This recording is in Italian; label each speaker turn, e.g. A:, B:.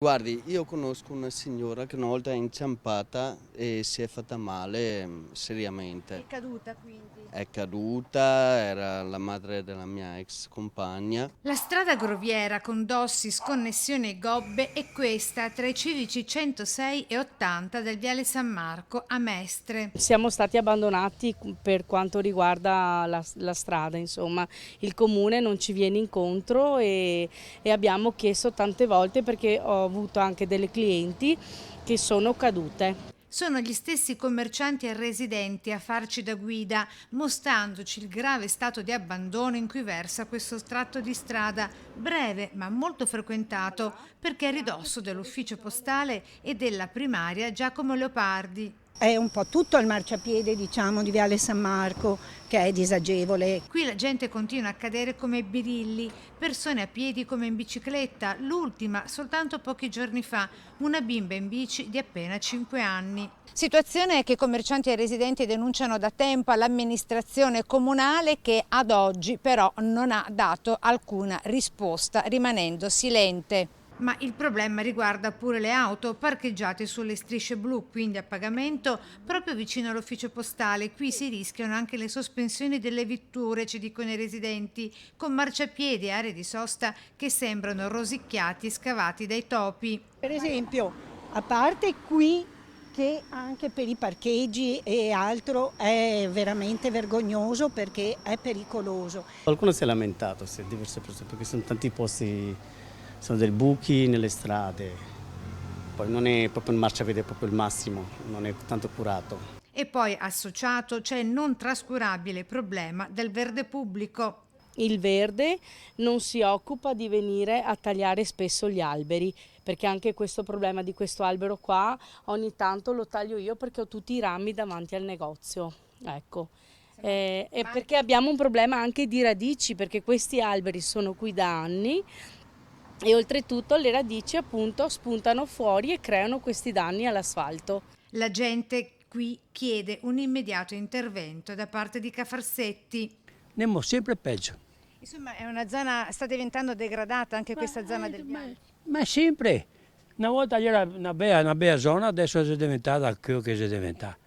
A: Guardi, io conosco una signora che una volta è inciampata e si è fatta male
B: È
A: seriamente.
B: caduta quindi.
A: È caduta, era la madre della mia ex compagna.
B: La strada Groviera con Dossi, Sconnessione e Gobbe è questa tra i civici 106 e 80 del Viale San Marco a Mestre.
C: Siamo stati abbandonati per quanto riguarda la strada, insomma, il comune non ci viene incontro e abbiamo chiesto tante volte perché ho avuto anche delle clienti che sono cadute.
B: Sono gli stessi commercianti e residenti a farci da guida, mostrandoci il grave stato di abbandono in cui versa questo tratto di strada, breve ma molto frequentato, perché è a ridosso dell'ufficio postale e della primaria Giacomo Leopardi.
D: È un po' tutto il marciapiede, diciamo, di Viale San Marco che è disagevole.
B: Qui la gente continua a cadere come birilli, persone a piedi come in bicicletta, l'ultima soltanto pochi giorni fa, una bimba in bici di appena 5 anni. Situazione che commercianti e residenti denunciano da tempo all'amministrazione comunale che ad oggi però non ha dato alcuna risposta, rimanendo silente. Ma il problema riguarda pure le auto parcheggiate sulle strisce blu, quindi a pagamento, proprio vicino all'ufficio postale. Qui si rischiano anche le sospensioni delle vetture, ci dicono i residenti, con marciapiedi e aree di sosta che sembrano rosicchiati e scavati dai topi.
D: Per esempio, a parte qui che anche per i parcheggi e altro è veramente vergognoso perché è pericoloso.
E: Qualcuno si è lamentato, sì, diverse persone, perché sono tanti posti, sono dei buchi nelle strade, poi non è proprio il marciapiede, è proprio il massimo, non è tanto curato.
B: E poi associato c'è il non trascurabile problema del verde pubblico.
C: Il verde non si occupa di venire a tagliare spesso gli alberi, perché anche questo problema di questo albero qua ogni tanto lo taglio io perché ho tutti i rami davanti al negozio. Ecco. E perché abbiamo un problema anche di radici, perché questi alberi sono qui da anni e oltretutto le radici appunto spuntano fuori e creano questi danni all'asfalto.
B: La gente qui chiede un immediato intervento da parte di Cafarsetti.
F: Andiamo sempre peggio.
B: Insomma, è una zona, sta diventando degradata anche questa zona del Viale.
F: Ma sempre. Una volta era una bella zona, adesso è diventata quello che è diventata.